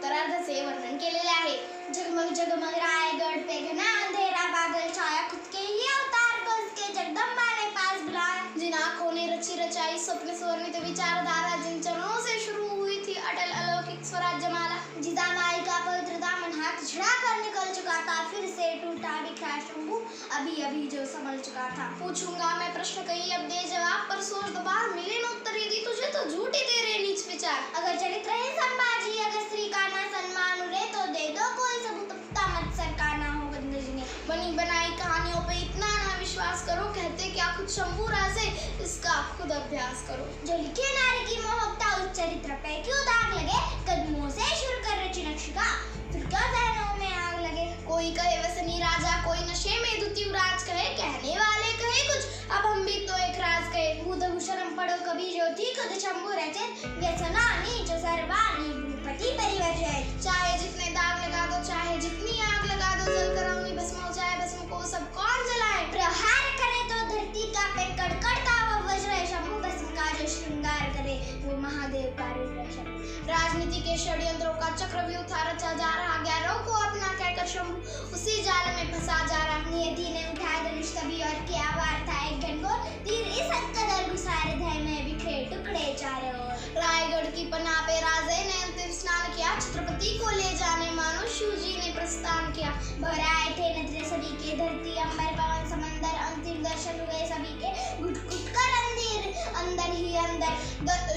उत्तरार्ध से वर्णन केलेले आहे. जगमग जगमग रायगढ़ पे घना अंधेरा बादल छाया, खुद के ही अवतार को उसके जगदम्बा ने पास बुलाया. जिन आंखों ने रची रचाई स्वप्न स्वर्णित विचारधारा, जिन चरणों से शुरू हुई थी अटल अलौकिक स्वराज्य माला, जिदा माई का पवित्र दामन हाथ छिड़ा कर निकल चुका था, फिर से टूटा बिखरा शंभू अभी अभी जो संभल चुका था. पूछूंगा मैं प्रश्न कई अब दे जवाब, पर सोच तो बाहर मिले न उत्तर यदि तुझे तो झूठे तेरे नीच विचार. अगर चरित्र है संभाजी, अगर स्त्री का ना सम्मान उड़े तो दे दो कोई सबूत, मत सरकाना हो गंदजी ने. बनी बनाई कहानियों पे इतना ना विश्वास करो, कहते क्या खुद शंभू राज है, इसका खुद अभ्यास करो. जो लिखे नारी की मोहकता उस चरित्र पे क्यों दाग लगे, कदमों से शुरू कर रची नक्शिका फिर क्यों जहनों में आग लगे. कोई कहे वसनी राजा, कोई नशे में द्वितीय राज कहे, कहने वाले कहे कुछ अब हम भी तो एक राज कहे. भूत शर्म पड़ो कभी जो थी खुद शंभू रचे, व्यसना नीच सर्वानी भूपति परिवर्जय. चाहे जितने दाग लगा दो, चाहे जितनी आग लगा दो, जल कर अग्नि भस्म हो जाए, भस्म को सब कौन जलाए. प्रहार करे तो धरती कांपे, कड़कड़ता वो वज्र, शंभू भस्म का जो श्रृंगार करे वो महादेव का रुद्र. राजनीति के षड्यंत्रों का चक्रव्यूह रचा जा रहा, ग्यारहों को अपना कहकर शंभू उसी जाल में फंसा जा रहा. नियति ने उठाया धनुष तभी और किया वार था एक घनघोर तीर, इस हद कदर घुसा हृदय में बिखरे टुकड़े चारों ओर. रायगढ़ की पनाह पे राजे ने अंतिम स्नान किया, छत्रपति को ले जाने मानो शिव जी ने प्रस्थान किया. भर आए थे नजरे सभी के, धरती अंबर पवन समंदर, अंतिम दर्शन हुए सभी के, घुट घुट कर अंदर ही अंदर.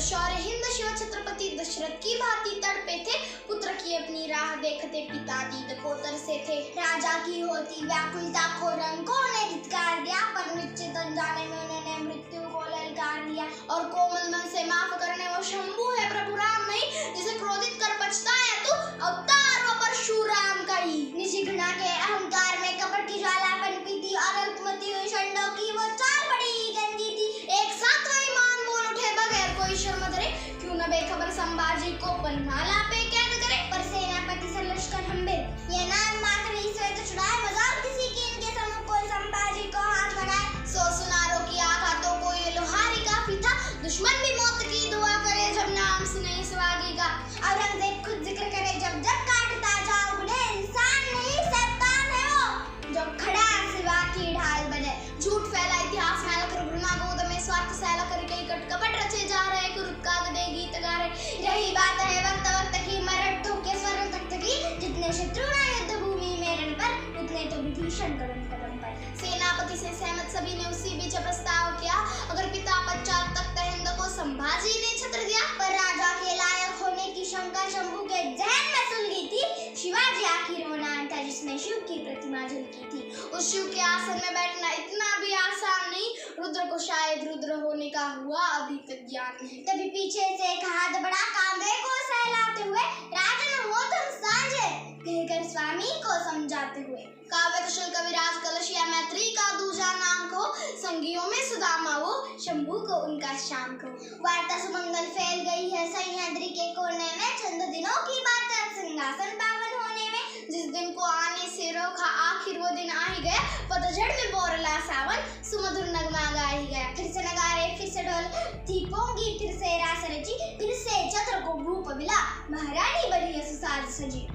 शौर्य हिंद शिव छत्रपति दशरथ की भांति तड़पे थे, पुत्र की अपनी राह देखते पिता दीद को तरसे थे. राजा की होती व्याकुलता को रंगों ने धिक्कार दिया, पर निश्चित अनजाने में उन्होंने मृत्यु को ललकार दिया. और कोमल मन से माफ करने वो शंभू है प्रभु राम नहीं, जिसे क्रोधित कर पछताया तू अवतार वो परशुराम का ही. निजी घृणा के अहंकार में कपट की ज्वाला पनपी थी, और अल्पमति हुई षंडों की वो चाल बड़ी गंदी थी. एक साथ वो ईमान बोल उठे बगैर कोई शर्म धरे, क्यों न बेखबर संभाजी को पन्हाला पे कैद करे. पर सेनापति से लश्कर हम्बे ये नाम मात्र ही श्वेत छुड़ाए, मजाक किसी की इनके सम्मुख कोई संभाजी को हाथ लगाए. सो सुनारों की आघातों को ये लोहारी काफी था, दुश्मन भी मौत की दुआ करे जब नाम सुने सुहागी का. औरंगजेब खुद जिक्र करे जब जब काटता जाओ बुढ़े, इंसान नहीं शैतान है वो जो खड़ा सिवा की ढाल बने. झूठ फैला इतिहास में लखर घृणा गोद में स्वार्थ सैला करके कट कपट रचे जा रहे, कुरुप कागदे गीत गा रहे. यही बात है वक्त वक्त की, मरण ठोके स्वर्ण तख्त की, जितने शत्रु ना युद्ध भूमि में रण पर, उतने तो विभीषण कदम कदम पर. सेनापति से सहमत सभी ने उसी बीच प्रस्ताव किया, अगर पिता पश्चात तख्त हिंद को संभाजी ने छत्र दिया. पर राजा के लायक होने की शंका शंभू के जहन में सुलगी थी. शिवाजी आखिर वो नाम था जिसमें शिव की प्रतिमा झलकी थी. उस शिव के आसन में बैठना इतना भी आसान नहीं, रुद्र को शायद रुद्र होने का हुआ अभी तक ज्ञान नहीं. तभी पीछे से एक हाथ बड़ा कांधे को सहलाते हुए, राजन हो तुम सांझे, कहकर स्वामी को समझाते हुए. काव्य कुशल कविराज कलशिया मैत्री का दूजा नाम को, संगियों में सुदामा वो, शंभू को उनका शाम को. वार्ता सुमंगल फैल गई है सह्याद्री के कोने में, चंद दिनों की बात है सिंहासन पावन होने में. जिस दिन को आने से रोका आखिर वो दिन आ ही गया, पतझड़ में बोरला सावन, सुमधुर नगमा गा ही गया. फिर से नगारे फिर से ढोल थी पोंगी, फिर से रास रची, फिर से चत्र को भूप मिला, महारानी बनी सुसाज सजी.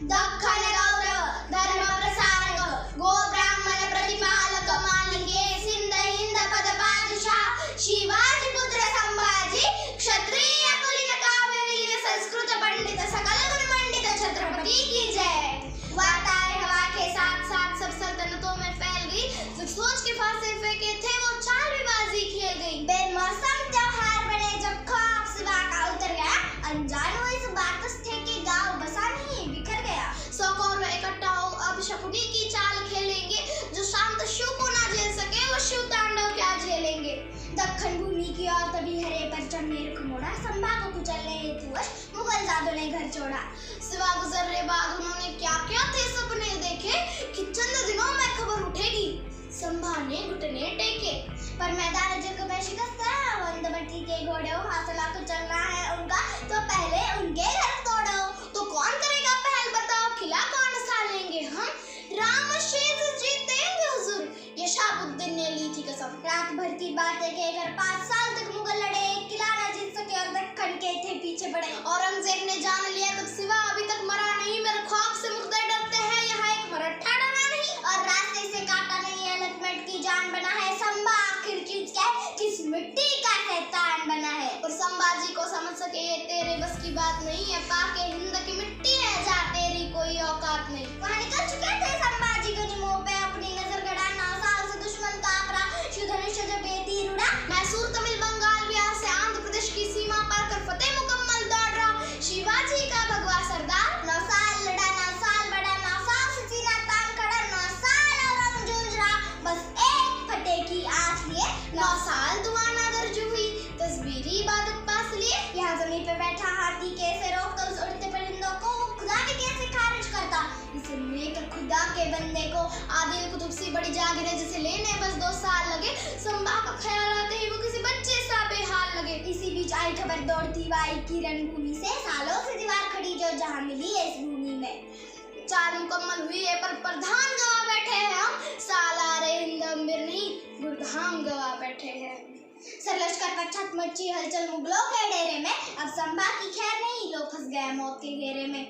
दक्खन गौरव धर्म प्रसारक, गो ब्राह्मण प्रतिपालक, मालिके सिंध हिंद पद बादशाह, शिवाजी पुत्र संभाजी, क्षत्रिय कुलीन काव्य विलीन, संस्कृत पंडित सकल गुण मंडित, छत्रपति की जय. वार्ताएं हवा के साथ साथ सब सल्तनतों में फैल गई, जब सोच के फांसे फेंके थे वो चालबाजी खेल गई. बेमौसम त्योहार बने जब ख्वाब सिवा का उतर गया, अनजान हुए इस बात थे कि गाँव बसा नहीं बिखर गया. सौ कौरव इकट्ठा हो अब शकुनी की चाल खेलेंगे, जो शांत शिव को ना झेल सके वो शिव तांडव क्या झेलेंगे. दक्खन भूमि की ओर तभी हरे परचम ने रुख मोड़ा, संभा को कुचलने हेतु मुगल जादों ने घर छोड़ा. सिवा गुजरने बाद उन्होंने क्या क्या थे सपने देखे, कि चंद दिनों में खबर उठेगी, संभा ने घुटने टेके. पर मैदान जग में शिकस्त है, वंदवती के घोड़े हासिला को चलना है उनका, तो पहले उनके घर तोड़ो. तो कौन करेगा पहल बताओ, किला कौन सालेंगे हम, राम शेष जीतेंगे हुजूर, ये शाहबुद्दीन ने ली थी कसम. रात भर की बातें कहकर 5 साल तक मुगल लड़े, किला न जीत सके और दक्खन के थे पीछे पड़े. औरंगजेब ने जान लिया तब सिवा अभी तक संभाजी को समझ सके ये तेरे बस की बात नहीं है, पाके हिंद की मिट्टी है जा तेरी कोई औकात नहीं। वहाँ निकल चुके थे संभाजी को निमो पे अपनी नजर गड़ा, 9 साल से दुश्मन का आकड़ा, धनुष जब ये तीर उड़ा, मैसूर तमिल बंगाल बिहार से आंध्र प्रदेश की सीमा पार कर फतेह मुकम्मल दौड़ रहा शिवाजी का भगवा सरदार। 9 साल लड़ा, 9 साल बड़ा, 9 साल से सीना तान खड़ा, 9 साल औरंग जूझ रहा बस एक फतेह की आस लिए, 9 साल दुआ नादर्ज हुई तस्बीरी इबादत पास लिए। यहाँ जमीन पे बैठा हाथी कैसे रोकता, उस उड़ते परिंदों को खुदा भी कैसे खारिज करता, इसे लेकर खुदा के बंदे को आदिल कुतुब सी बड़ी जागिर है जिसे लेने बस 2 साल लगे, संभा का ख्याल आते ही वो किसी बच्चे सा बेहाल लगे। इसी बीच आई खबर दौड़ती वाई की रणभूमि से, सालों से दीवार खड़ी जो जहाँ मिली है इस भूमि में, 4 मुकम्मल हुई है पर प्रधान गवा बैठे हैं हम, सालारे हिंद अमीर नहीं गुरधाम गवा बैठे हैं। सरलश्कर पर छत मची हलचल मुगलों के डेरे में, अब संभा की खैर नहीं लोग फंस गए मौत के घेरे में।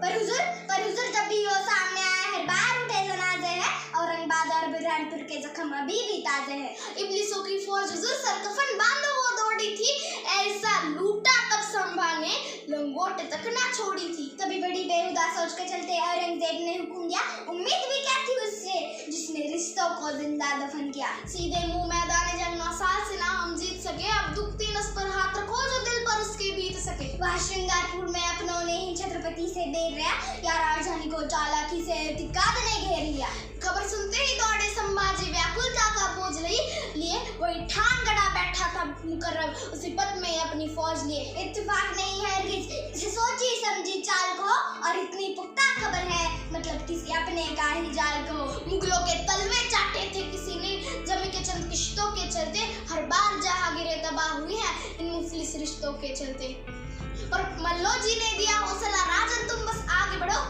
पर हुजूर जब भी वो सामने आया हर बार उठे जनाजे हैं, औरंगाबाद और बुरहानपुर के जख्म अभी भी ताजे हैं। इब्लिसों की फौज हुजूर सर कफन बांधो वो दौड़ी थी, ऐसा लूटा तब संभा ने लंगोट तक ना छोड़ी थी। तभी बड़ी बेहुदा सोच के चलते औरंगजेब ने हुक्म दिया, उम्मीद भी क्या थी उससे जिसने रिश्तों को जिंदा दफन किया। सीधे मुंह मैदान जंग 9 साल से ना हम जीत सके, अब दुखती नस पर हाथ रखो जो दिल पर उसके बीत सके। वहाँ श्रृंगारपुर में अपनों ने ही छत्रपति से देर रहा, या राजधानी को चालाकी से तिकाद ने घेर लिया। खबर सुनते ही दौड़े संभाजी व्याकुलता का बोझ लिए, वही ठान गड़ा बैठा था मुकर्रम उसी पद में अपनी फौज लिए। इत्तेफाक नहीं है हरगिज इसे सोची समझी चाल को, और इतनी पुख्ता खबर है मतलब किसी अपने का ही जाल को। मुगलों के तलवे चाटे थे किसी ने जमी के चंद किश्तों के चलते, हर बार जहांगीरें तबाह हुई है इन मुफलिस रिश्तों के चलते। और मल्लो जी ने दिया हौसला, राजन तुम बस आगे बढ़ो,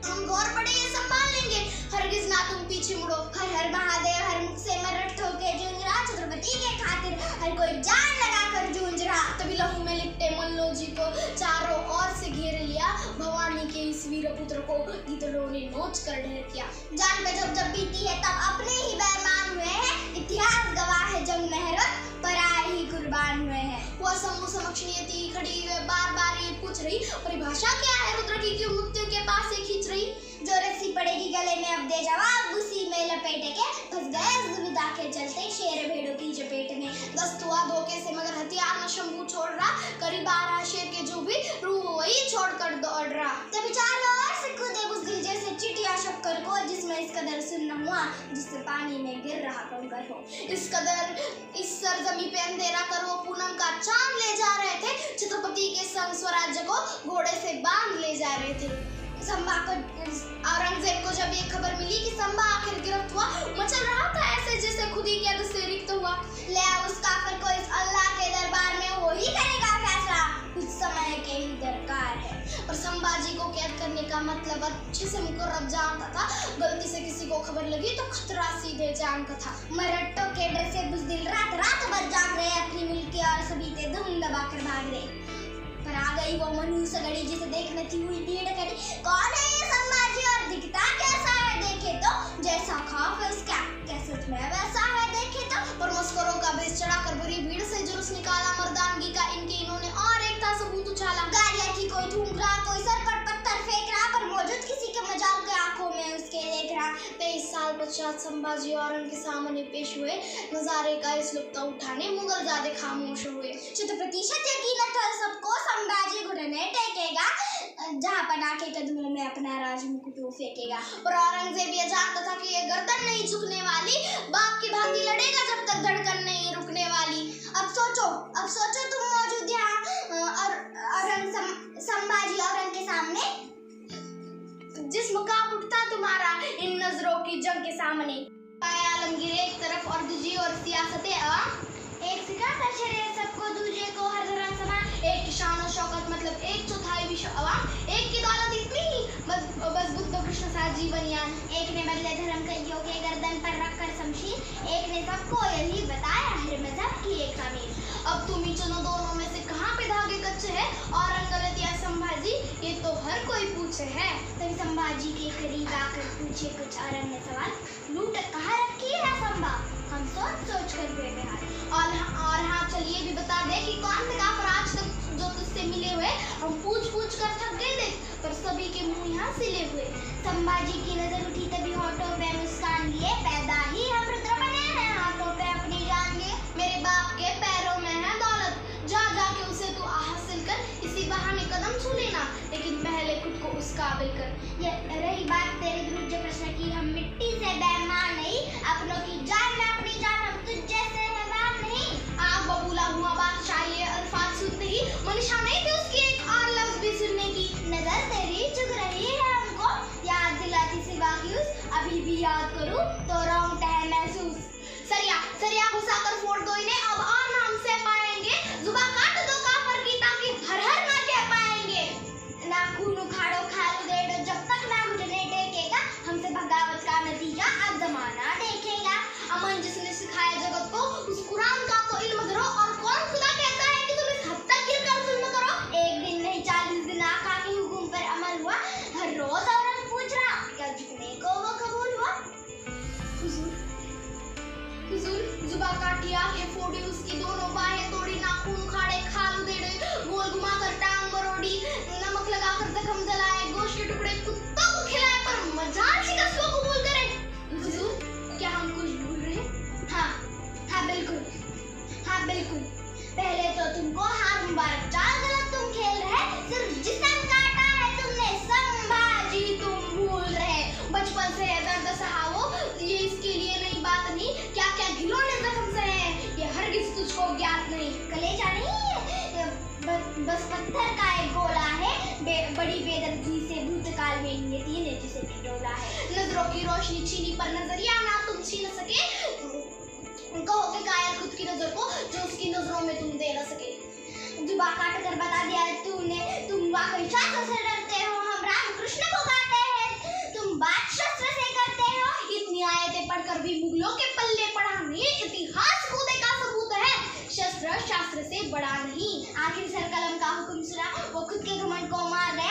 हम गौर पड़े ये संभाल लेंगे, हरगिज ना तुम पीछे मुड़ो। हर हर महादेव हर मुख से मरठ ठोके जूझ रहा, छत्रपति के खातिर हर कोई जान लगाकर जूझ रहा। तभी लहू में लिपटे मल्लो जी को चारों ओर से घेर लिया, भवानी के इस वीर पुत्र को गीदड़ों ने नोच कर ढेर किया। जान पे जब बीती है तब अपने ही बैमान हुए हैं, इतिहास गवाह है जंग मेहरत पर आए ही कुर्बान हुए हैं। वह शंभु समक्ष नियति खड़ी हुए बार बार ये पूछ रही, परिभाषा क्या है रुद्र की क्यों मृत्यु के पास से खींच रही। जो रस्सी पड़ेगी गले में अब दे जवाब, उसी में लपेटे के फंस गए दुविधा के चलते शेर भेड़ों की चपेट में। दस्त हुआ धोखे से मगर हथियार न शंभू छोड़ रहा, करीब 12 शेर के जो भी रूह वही छोड़कर दौड़ रहा। तभी चारों ओर से कूदे बुज़दिल जैसे चिटिया शक्कर को, जिसमें इस कदर सुन्न हुआ जिससे पानी में गिर रहा कंकर हो। इस सरजमी पे अंधेरा कर वो पूनम का चांद ले जा रहे थे, छत्रपति के संग स्वराज्य को घोड़े से बांध ले जा रहे थे। संभा को औरंगजेब को जब ये खबर मिली कि संभा आखिर गिरफ्त हुआ, मचल रहा था ऐसे जैसे खुद ही कैद से रिक्त हुआ। ले आ उस काफिर को इस अल्लाह के दरबार में, वो ही करेगा फैसला, कुछ समय के ही दरकार है। और संभाजी को कैद करने का मतलब अच्छे से मुकर्रब जानता था, गलती से किसी को खबर लगी तो खतरा सीधे जान का था। मरट्टों के डर से बुज़दिल रात भर जाग रहे, अपनी मुल्की और सभी ते दुम दबाकर भाग रहे। पर आ गई वो मनुष्य गड़ी जिसे देखने थी हुई भीड़ खड़ी, कौन है ये संभाजी और दिखता कैसा है देखे तो, जैसा खौफ है उसका क्या सच में वैसा है देखे तो। पर मस्करों का भेष चढ़ाकर बुरी भीड़ से जुलूस निकाला, मर्दानगी का इन्होंने और एक था सबूत उछाला। गाड़ियां की कोई थूक रहा, कोई सर पर पत्थर फेंक रहा, पर मौजूद किसी के मजाल के आंखों में उसके देख रहा। 23 साल पश्चात संभाजी औरंग के सामने पेश हुए, नजारे का इस लुत्फ उठाने मुगल ज़्यादा खामोश हुए। छत्रपति यकीन था सबको संभाजी घुटने टेकेगा, जहाँ पना के कदमों में अपना राज मुकुट फेंकेगा। पर औरंगजेब ये जानता था कि ये गर्दन नहीं झुकने वाली, बाप की भांति लड़ेगा जब तक धड़कन नहीं रुकने वाली। अब सोचो तुम मौजूद यहाँ संभाजी औरंग के सामने, जिस्म कांप उठता तुम्हारा इन नजरों की जंग के सामने। आलमगीर एक तरफ और दूसरी ओर सियासतें आवाम, एक सिखाता शरीयत सबको दूसरे को हर धर्म समान, एक की शान और शौकत मतलब 1/4 विश्व अवाम, एक की दौलत इतनी ही बस बुद्ध कृष्ण सा जीवनयान। एक ने बदले धर्म कईयों के गर्दन पर रखकर शमशीर, एक ने सबको यही बताया हर मजहब की एक अमीर। अब तुम ही चुनो दोनों में से कहाँ पे धागे कच्चे हैं, औरंग गलत या संभाजी, ये तो हर अगर कोई पूछे है तभी संभाजी के करीब आकर पूछे कुछ अरण्य सवाल। लूट कहाँ रखी है संभा, हम सोच कर बेबहाल। और हाँ चलिए भी बता दे कि कौन से काफर आज तक जो तुझसे मिले हुए हम पूछ कर थक गए थे, पर सभी के मुंह यहाँ सिले हुए। संभाजी की नजर उठी तभी होठों पे मुस्कान लिए, पैदा ही हम रुद्र बने हैं, हाथों पे अपनी जान लिए। मेरे बाप के पैरों में है दौलत, जा के उसे तू हासिल कर, इसी बहाने कदम छू लेना, लेकिन पहले खुद को उस काबिल कर। ये रही बात तेरे विरुद्ध प्रश्न की, हम मिट्टी से बेईमान नहीं, अपनों की जान में अपनी जान, हम तुझ जैसे हैवान नहीं। आग बबूला हुआ बादशाह ये अल्फाज सुनते ही मनीषा नहीं थी उसकी एक और लफ्ज भी सुनने की। नजर तेरी चुग रही है हमको, याद दिलाती सिवा की उस, अभी भी याद करूं तो रोंगटे है महसूस। सरिया घुसाकर फोड़ दो इन्हें, अब और ना हमसे पाएंगे, जुबान काट दो काफर की ताकि हर ना कह पाएंगे। ना खून उखाड़ो खालू देड़ो, जब तक ना घुटने टेकेगा, हमसे बगावत का नतीजा अब जमाना देखेगा। अमन जिसने सिखाया जगत को उस कुरान का तो इल्म धरो, और कौन खुदा कहता है कि तुम इस हद तक गिरकर जुल्म करो। एक दिन नहीं 40 दिन आका के हुक्म पर अमल हुआ, हर रोज औरत पूछ रहा क्या झुकने को वो कबूल हुआ। हुजूर जुबा काटी आंखें फोड़ी, उसकी दोनों बाहें तोड़ी, नाखून उखाड़े खालू देड़े, गोल घुमाकर टांग मरोड़ी, नमक लगाकर जख्म जलाए, गोश्त के टुकड़े कुत्तों को खिलाए, पर मजाल शिकस्त को कबूल करे। हुजूर क्या हम कुछ भूल रहे? हाँ बिल्कुल। पहले तो तुमको हाथ मुबारक, चाल गलत तुम खेल रहे, सिर्फ जिस्म काटा है तुमने संभाजी, तुम भूल रहे। बचपन से दर्द सहा वो, ये इसके लिए नई बात नहीं, क्या घिनौने जख्म सहे, ये हरगिज तुझको ज्ञात नहीं। कलेजा नहीं बस पत्थर का एक गोला है, बड़ी बेदर्दी से भूतकाल में नियति ने जिसे ढिढोला है। नजरों की रोशनी छीनी पर नजरिया ना तुम छीन सके, कहो के कायर खुद की नजर को जो उसकी नजरों में तुम दे न सके। जुबा काट कर बता दिया तूने, तुम वाकई शास्त्र से डरते हो, हम राम कृष्ण को गाते हैं, तुम बात शस्त्र से करते हो। इतनी आयतें पढ़कर भी मुगलों के पल्ले पड़ा नहीं, इतिहास कूदे का सबूत है, शस्त्र शास्त्र से बड़ा नहीं। आखिर सर कलम का हुक्म सुना, वो खुद के घमंड को मार रहे,